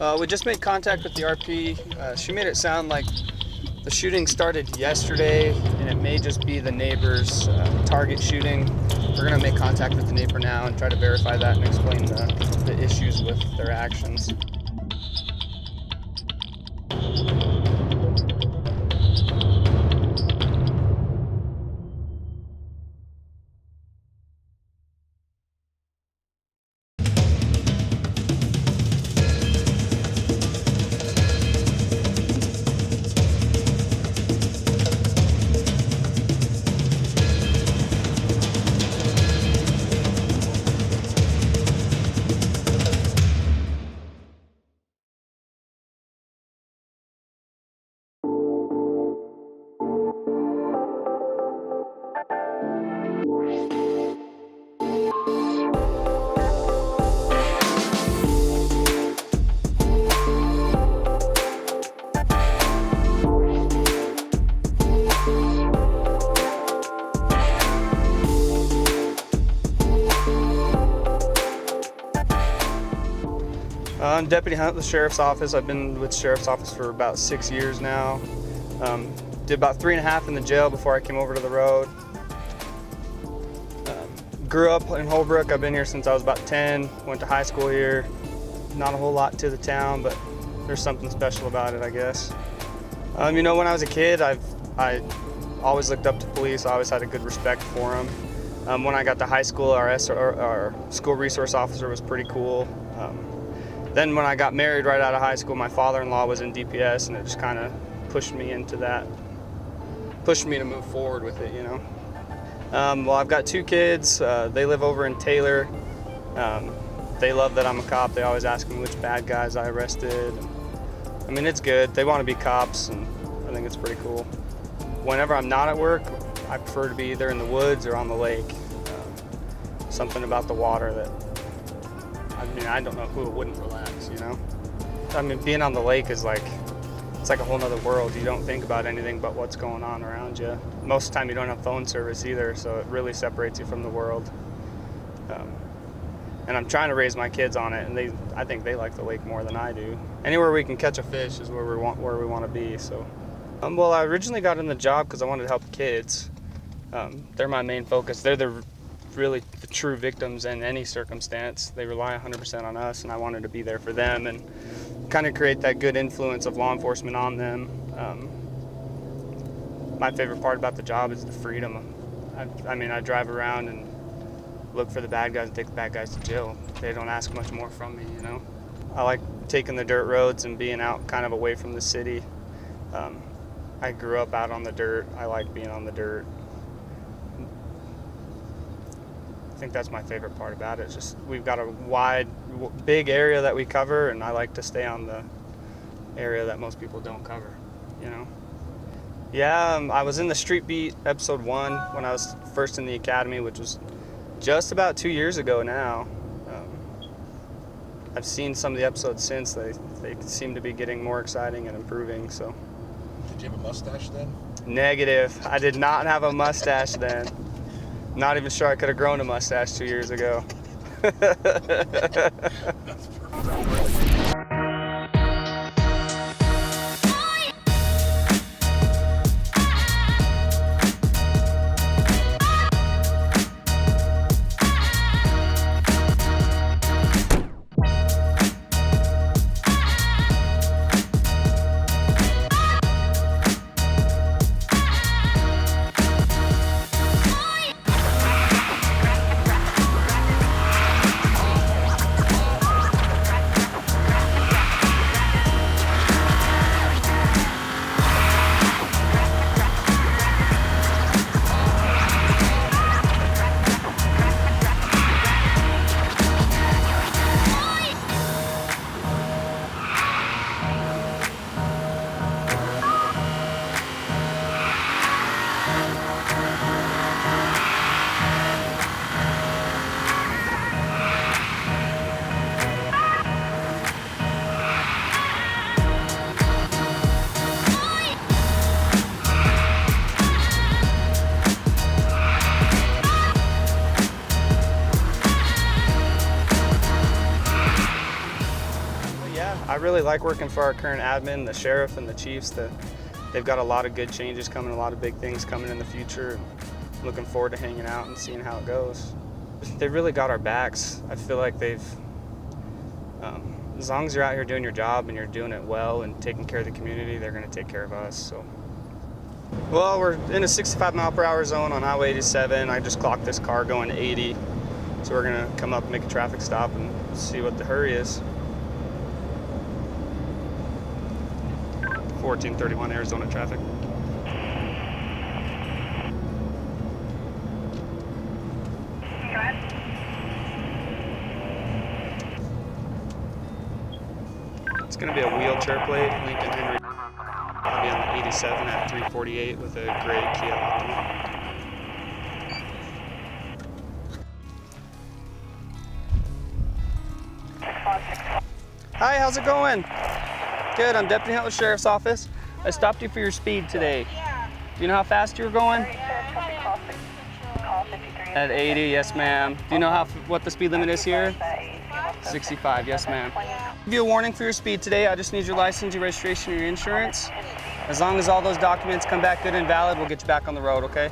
We just made contact with the RP. She made it sound like the shooting started yesterday, and it may just be the neighbor's target shooting. We're going to make contact with the neighbor now and try to verify that and explain the issues with their actions. I'm Deputy Hunt with the Sheriff's Office. I've been with the Sheriff's Office for about 6 years now. Did about 3.5 in the jail before I came over to the road. Grew up in Holbrook. I've been here since I was about 10. Went to high school here. Not a whole lot to the town, but there's something special about it, I guess. When I was a kid, I always looked up to police. I always had a good respect for them. When I got to high school, our school resource officer was pretty cool. Then when I got married right out of high school, my father-in-law was in DPS, and it just kind of pushed me into that, pushed me to move forward with it, Well, I've got 2 kids. They live over in Taylor. They love that I'm a cop. They always ask me which bad guys I arrested. It's good. They want to be cops, and I think it's pretty cool. Whenever I'm not at work, I prefer to be either in the woods or on the lake. Something about the water that, I don't know who wouldn't relax, Being on the lake is it's like a whole nother world. You don't think about anything but what's going on around you. Most of the time you don't have phone service either, so it really separates you from the world. And I'm trying to raise my kids on it, and I think they like the lake more than I do. Anywhere we can catch a fish is where we want to be. So, well, I originally got in the job because I wanted to help kids. They're my main focus. They're really the true victims in any circumstance. They rely 100% on us, and I wanted to be there for them and kind of create that good influence of law enforcement on them. My favorite part about the job is the freedom. I drive around and look for the bad guys and take the bad guys to jail. They don't ask much more from me, I like taking the dirt roads and being out kind of away from the city. I grew up out on the dirt. I like being on the dirt. I think that's my favorite part about it. It's just we've got a wide, big area that we cover, and I like to stay on the area that most people don't cover, Yeah, I was in the Street Beat episode 1 when I was first in the academy, which was just about 2 years ago now. I've seen some of the episodes since. They seem to be getting more exciting and improving. So. Did you have a mustache then? Negative. I did not have a mustache then. Not even sure I could have grown a mustache 2 years ago. That's perfect. really like working for our current admin, the sheriff and the chiefs. They've got a lot of good changes coming, a lot of big things coming in the future. Looking forward to hanging out and seeing how it goes. They really got our backs. I feel like they've, as long as you're out here doing your job and you're doing it well and taking care of the community, they're going to take care of us. So, well, we're in a 65 mile per hour zone on Highway 87. I just clocked this car going 80. So we're going to come up and make a traffic stop and see what the hurry is. 1431 Arizona traffic. It's going to be a wheelchair plate, Lincoln Henry. I'll be on the 87 at 348 with a gray Kia Optima. Hi, how's it going? Good, I'm Deputy Hunt with Sheriff's Office. I stopped you for your speed today. Do you know how fast you were going? At 80, yes ma'am. Do you know what the speed limit is here? 65, yes ma'am. Give you a warning for your speed today. I just need your license, your registration, your insurance. As long as all those documents come back good and valid, we'll get you back on the road, okay?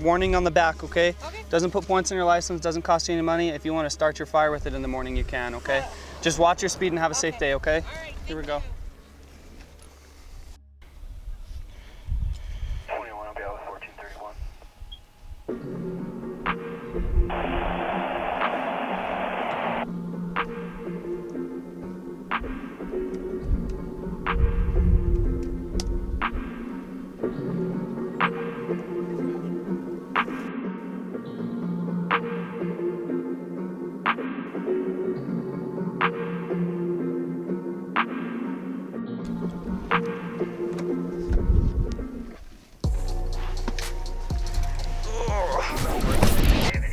Warning on the back, okay? Doesn't put points on your license, doesn't cost you any money. If you want to start your fire with it in the morning, you can, okay? Just watch your speed and have a safe day, okay? Here we go. 21 will be out 1431.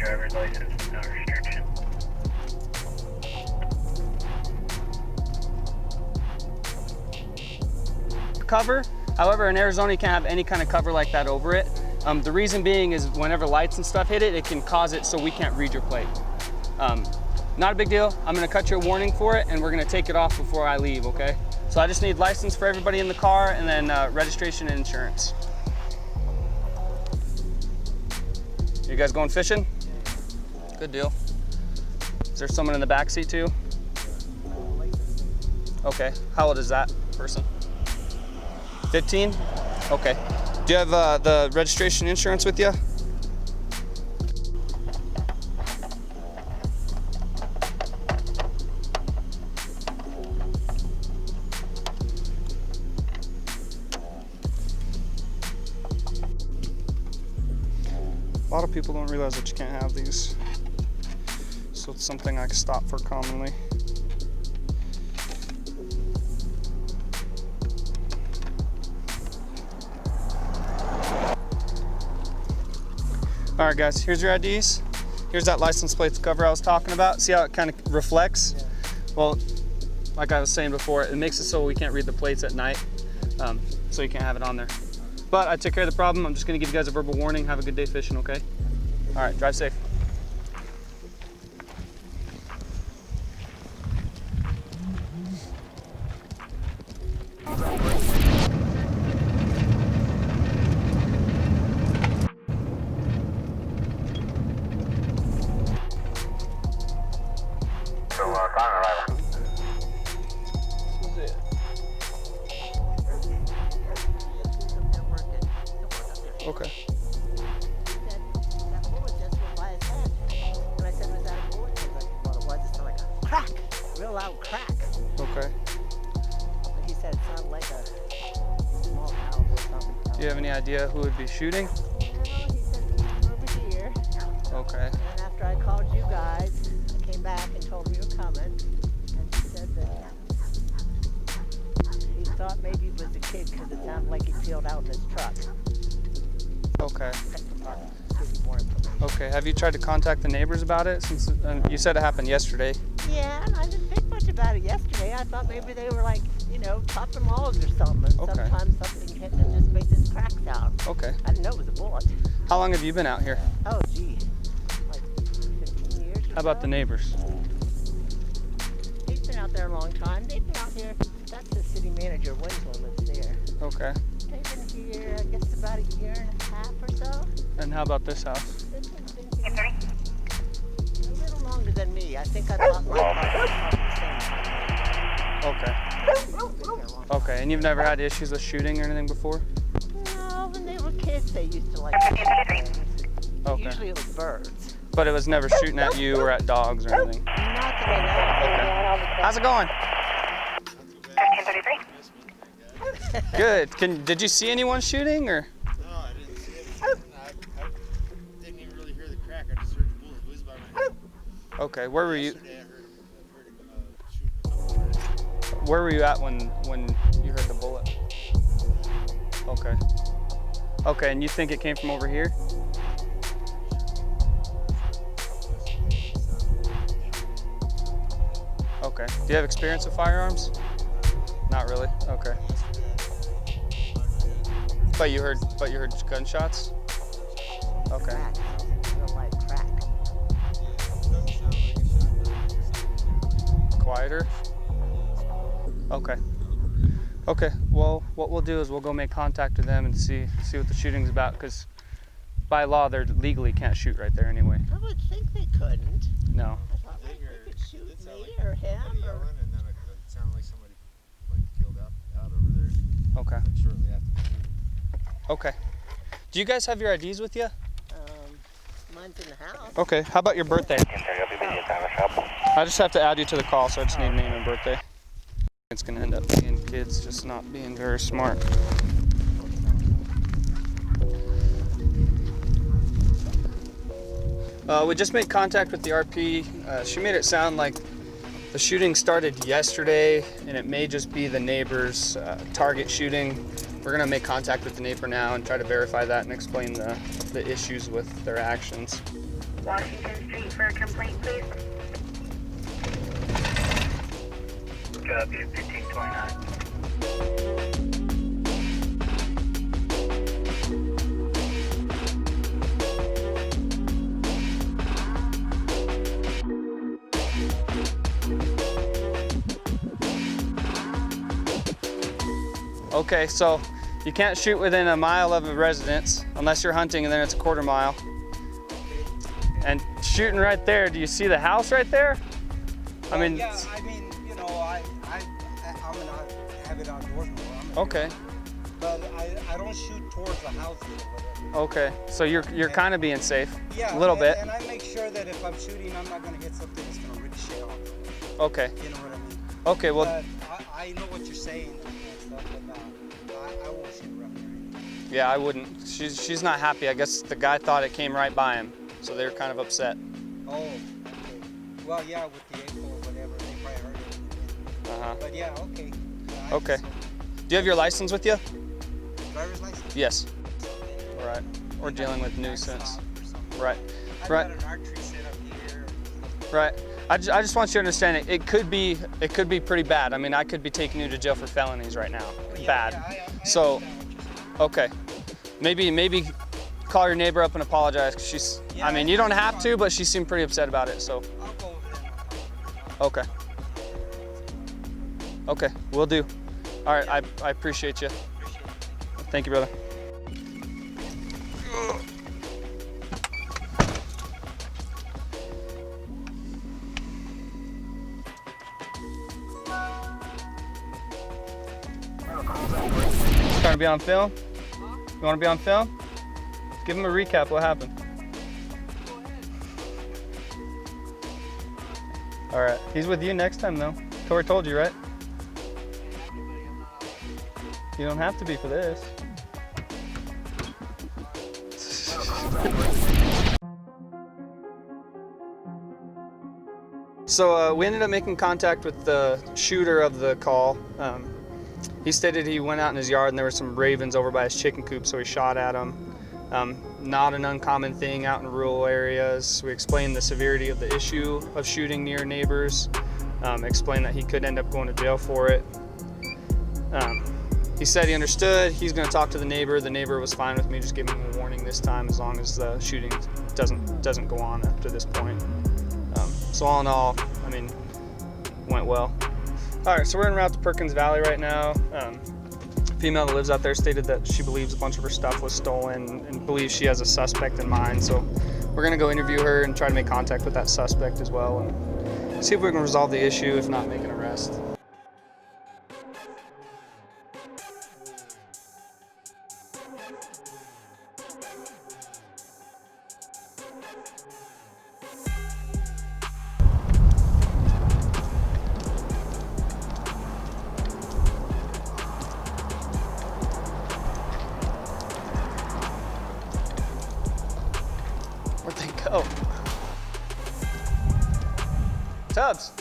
Driver's license, no restriction. Cover. However, in Arizona, you can't have any kind of cover like that over it. The reason being is whenever lights and stuff hit it, it can cause it so we can't read your plate. Not a big deal. I'm gonna cut you a warning for it and we're gonna take it off before I leave, okay? So I just need license for everybody in the car and then registration and insurance. You guys going fishing? Good deal. Is there someone in the back seat too? Okay. How old is that person? 15? Okay. Do you have the registration insurance with you? A lot of people don't realize that you can't have these. So it's something I stop for commonly. All right guys, here's your IDs. Here's that license plate cover I was talking about. See how it kind of reflects? Yeah. Well, like I was saying before, it makes it so we can't read the plates at night. So you can't have it on there. But I took care of the problem. I'm just gonna give you guys a verbal warning. Have a good day fishing, okay? All right, drive safe. Okay. Crack, real loud crack. Okay. But he said it sounded like a small caliber or something. Do you have any idea who would be shooting? No, he said he was over here. Okay. And after I called you guys, I came back and told him you were coming. And he said that he thought maybe it was a kid because it sounded like he peeled out in his truck. Okay. Give you more information. Okay. Have you tried to contact the neighbors about it? Since you said it happened yesterday. Yeah, and I didn't think much about it yesterday. I thought maybe they were like, you know, popping logs or something. And Okay. sometimes something hit and just made this crack sound. Okay. I didn't know it was a bullet. How long have you been out here? Oh, gee. Like 15 years. How about the neighbors? He's been out there a long time. They've been out here. That's the city manager, Winslow, lives there. Okay. They've been here, I guess, about a year and a half or so. And how about this house? This one's been here a little longer than me. I think I bought my house about the same time. Okay. They've been here a long time. Okay, and you've never had issues with shooting or anything before? No, when they were kids, they used to like shoot things. Okay. Usually it was birds. But it was never shooting at you or at dogs or anything? Not that I know. Okay. How's it going? 1533. Good. Did you see anyone shooting or? No, I didn't see it. I didn't even really hear the crack. I just heard the bullet whiz by my head. Okay, where were you? Yesterday I heard him shooting a couple. Where were you at when you heard the bullet? Okay. Okay, and you think it came from over here? Okay. Do you have experience with firearms? Not really. Okay. But you heard gunshots? Okay. Crack. Real light crack. Quieter? Okay. Okay. Well, what we'll do is we'll go make contact with them and see what the shooting's about, because by law they legally can't shoot right there anyway. I would think they couldn't. No. I thought like, they could shoot me or him or... And then it sounded like somebody killed out over there. Okay. Shortly after. Okay. Do you guys have your IDs with you? Mine's in the house. Okay. How about your birthday? 1030, I'll be busy at time shop. I just have to add you to the call, so I just need name and birthday. It's gonna end up being kids just not being very smart. We just made contact with the RP. She made it sound like the shooting started yesterday, and it may just be the neighbor's target shooting. We're gonna make contact with the neighbor now and try to verify that and explain the issues with their actions. Washington Street for a complaint, please. Copy, 1529. Okay, so you can't shoot within a mile of a residence unless you're hunting, and then it's a quarter mile. And shooting right there, do you see the house right there? I mean, yeah, I mean, you know, I'm not have it outdoors more. okay, But I don't shoot towards the houses or whatever. okay. So you're kind of being safe, Yeah, a little bit. And I make sure that if I'm shooting, I'm not gonna hit something that's gonna ricochet off. Okay, You know what I mean? okay. Well, But I know what you're saying and stuff, but I won't shoot around here. yeah, I wouldn't. She's not happy. I guess the guy thought it came right by him, so they're kind of upset. Oh, okay. Well, yeah, with the echo or whatever, they probably heard it. Uh-huh. But yeah, okay. Okay. Do you have your license with you? Driver's license? Yes. Right. We're dealing with nuisance. Right. I've Right. got an archery set up here. Right. I just want you to understand it. It could be pretty bad. I mean, I could be taking you to jail for felonies right now. Yeah, Bad. yeah, I So, understand what you're saying. okay. Maybe call your neighbor up and apologize, 'cause she's. Yeah, I mean, you don't that's have fine. to, but she seemed pretty upset about it. So, I'll go over there and I'll talk. okay. Okay, we'll do. All right. I appreciate you. Thank you, brother. Trying to be on film? You want to be on film? Give him a recap. What happened? All right. He's with you next time, though. Tori told you, right? You don't have to be for this. So we ended up making contact with the shooter of the call. He stated he went out in his yard and there were some ravens over by his chicken coop, so he shot at them. Not an uncommon thing out in rural areas. We explained the severity of the issue of shooting near neighbors. Explained that he could end up going to jail for it. He said he understood. He's going to talk to the neighbor. The neighbor was fine with me just giving him a warning this time, as long as the shooting doesn't go on after this point. So all in all, I mean, went well. All right, so we're en route to Perkins Valley right now. Female that lives out there stated that she believes a bunch of her stuff was stolen and believes she has a suspect in mind. So we're gonna go interview her and try to make contact with that suspect as well and see if we can resolve the issue, if not, make an arrest. Where'd they go? Tubbs.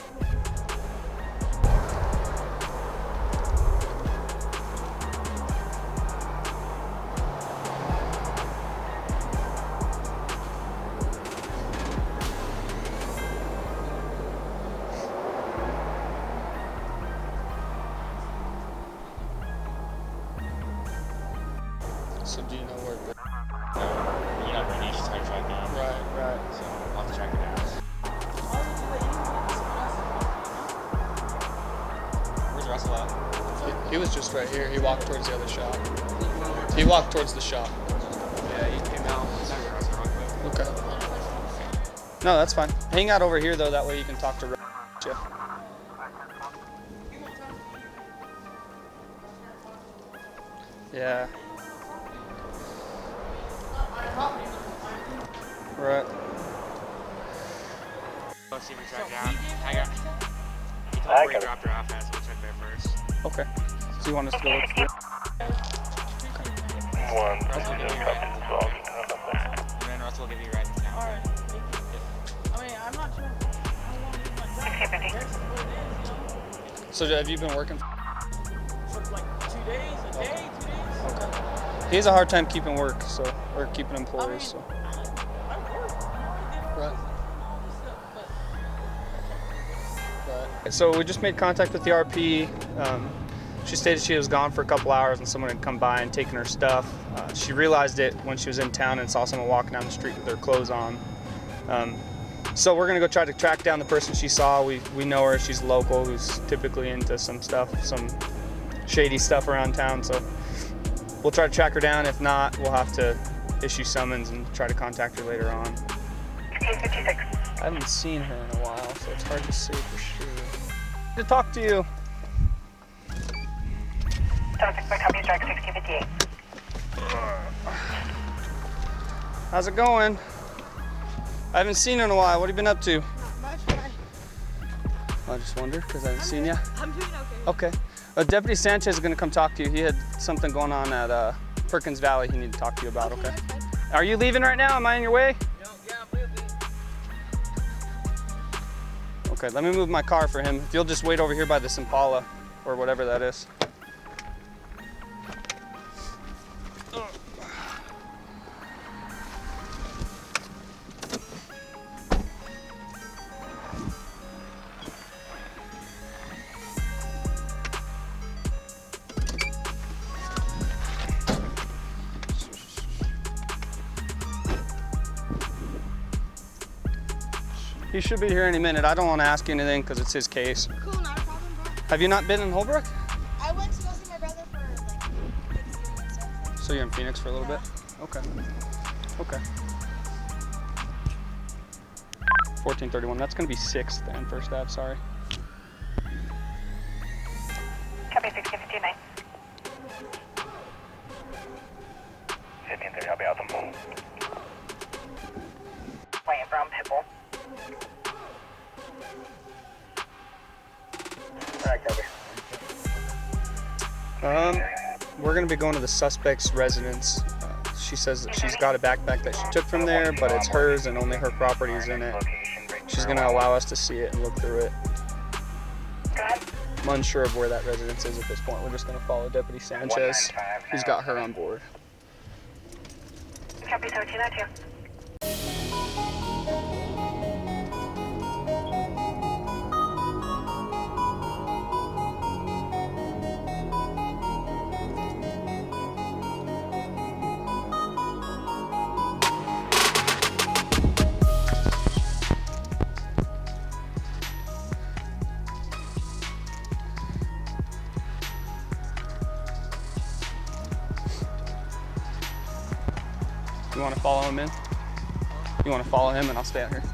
So do you know where it No, you're not ready. She's trying to track down. Right. So I'll have to track her down. Where's Russell at? He was just right here. He walked towards the other shop. He walked towards the shop. Yeah, he came out. Let's have Russell real quick. Okay. No, that's fine. Hang out over here though, that way you can talk to Jeff. Yeah. Right. Let's see if we track down. I got. He told me where he dropped her off at, so we'll check there first. Okay. So you want us to go look through? Russell will give you a ride into town. And then Russell will give you a ride to town. Alright, thank you. I mean, I'm not sure how long he's my driver. I guess what it is, you know? So have you been working? For like 2 days, a day, 2 days. Okay. He has a hard time keeping work, so or keeping employees. So. I work. I did Right. all this stuff, but Right. So we just made contact with the RP. She stated she was gone for a couple hours and someone had come by and taken her stuff. She realized it when she was in town and saw someone walking down the street with their clothes on. So we're gonna go try to track down the person she saw. We know her, she's local, who's typically into some stuff, some shady stuff around town. So we'll try to track her down. If not, we'll have to issue summons and try to contact her later on. 1656. I haven't seen her in a while, so it's hard to say for sure. Good to talk to you. Topic by copy track 1658. How's it going? I haven't seen you in a while. What have you been up to? Not much, I just wondered because I haven't seen you. I'm doing okay. Okay. Deputy Sanchez is going to come talk to you. He had something going on at Perkins Valley he needed to talk to you about, okay? That's fine. Are you leaving right now? Am I in your way? no, yeah, we'll be. Okay, let me move my car for him. If you'll just wait over here by this Impala or whatever that is. He should be here any minute. I don't want to ask you anything because it's his case. Cool, not a problem, bro. Have you not been in Holbrook? I went to go see my brother for like Thanksgiving and stuff. So you're in Phoenix for a little bit? Okay. Okay. 1431. That's going to be 6th and First Ave, sorry. Copy 1659. 1530, I'll be out the moon. Waiting from Pitbull. Alright, copy. We're going to be going to the suspect's residence. She says that she's got a backpack that she took from there, but it's hers and only her property is in it. She's going to allow us to see it and look through it. Go ahead. I'm unsure of where that residence is at this point. We're just going to follow Deputy Sanchez, who's got her on board. Copy 1702. You want to follow him in? You want to follow him and I'll stay out here.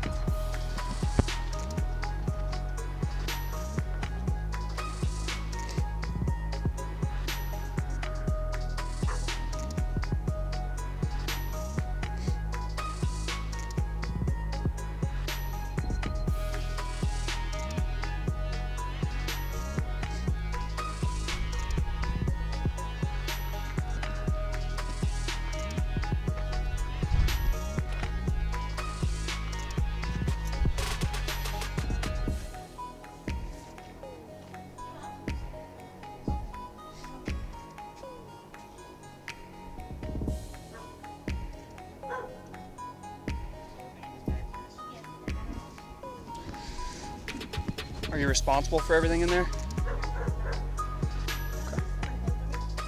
Are you responsible for everything in there?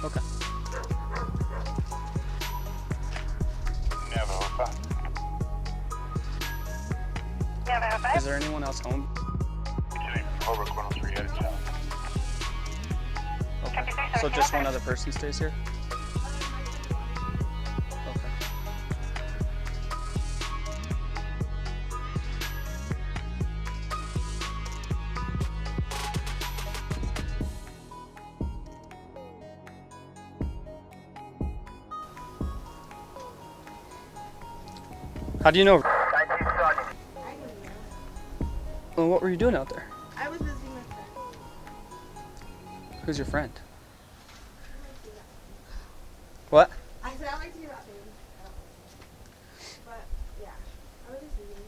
Okay. Okay. Is there anyone else home? Okay. So just one other person stays here? Okay. How do you know? I don't know. Well, what were you doing out there? I was visiting my friend. Who's your friend? What? I said I like to do that, baby. But yeah, I was just visiting.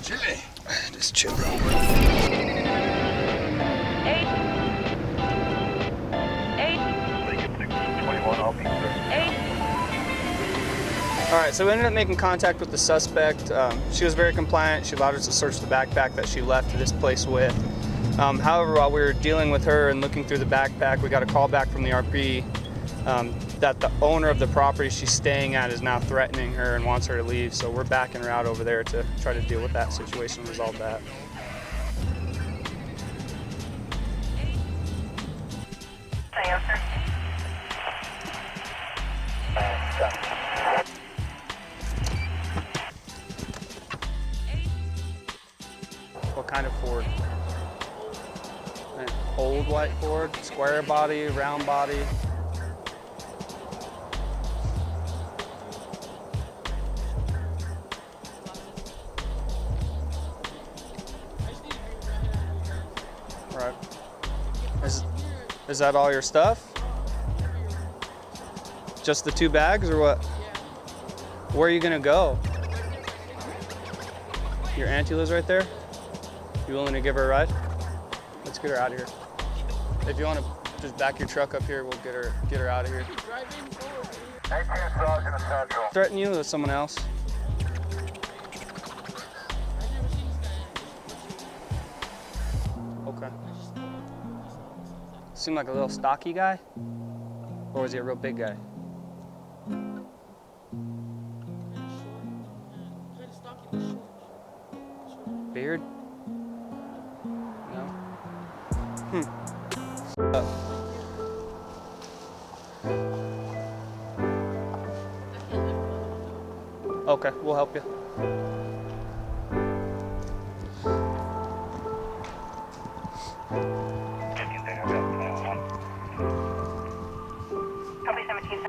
Chili. Just chilly. All right, so we ended up making contact with the suspect. She was very compliant. She allowed us to search the backpack that she left this place with. However, while we were dealing with her and looking through the backpack, we got a call back from the RP that the owner of the property she's staying at is now threatening her and wants her to leave. So we're backing her out over there to try to deal with that situation and resolve that. What kind of Ford? An old white Ford, square body, round body. Right. Is that all your stuff? Just the 2 bags or what? Where are you gonna go? Your auntie lives right there? You willing to give her a ride? Let's get her out of here. If you want to just back your truck up here, we'll get her out of here. Threaten you with someone else? Okay. Seemed like a little stocky guy? Or was he a real big guy? Beard? No? Okay, we'll help you. Copy 17.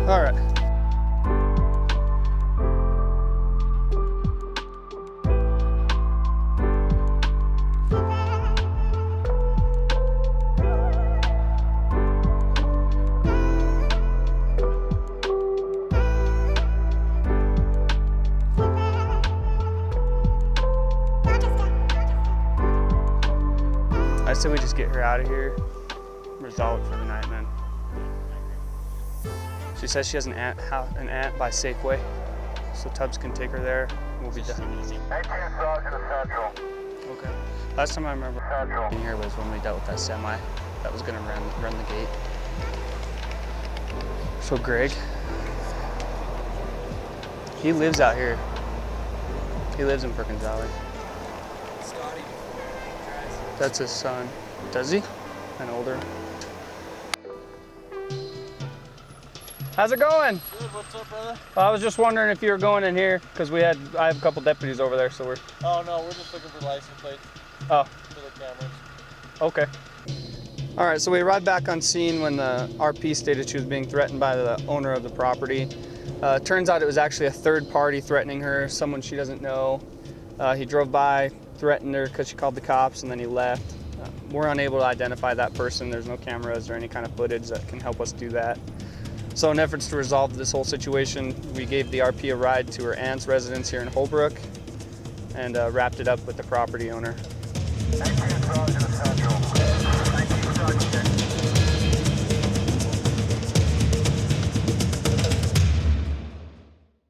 All right. say we just get her out of here, resolve it for the night, and then. She says she has an aunt by Safeway, so Tubbs can take her there. We'll be done. Okay. Last time I remember being here was when we dealt with that semi that was gonna run the gate. So Greg, he lives out here. He lives in Perkins Valley. Scotty. That's his son. Does he? And older. How's it going? Good, what's up, brother? I was just wondering if you were going in here because I have a couple deputies over there, so we're. Oh, no, we're just looking for license plates Oh, for the cameras. okay. All right, so we arrived back on scene when the RP stated she was being threatened by the owner of the property. Turns out it was actually a third party threatening her, someone she doesn't know. He drove by, threatened her because she called the cops, and then he left. We're unable to identify that person. There's no cameras or any kind of footage that can help us do that. So in efforts to resolve this whole situation, we gave the RP a ride to her aunt's residence here in Holbrook and wrapped it up with the property owner.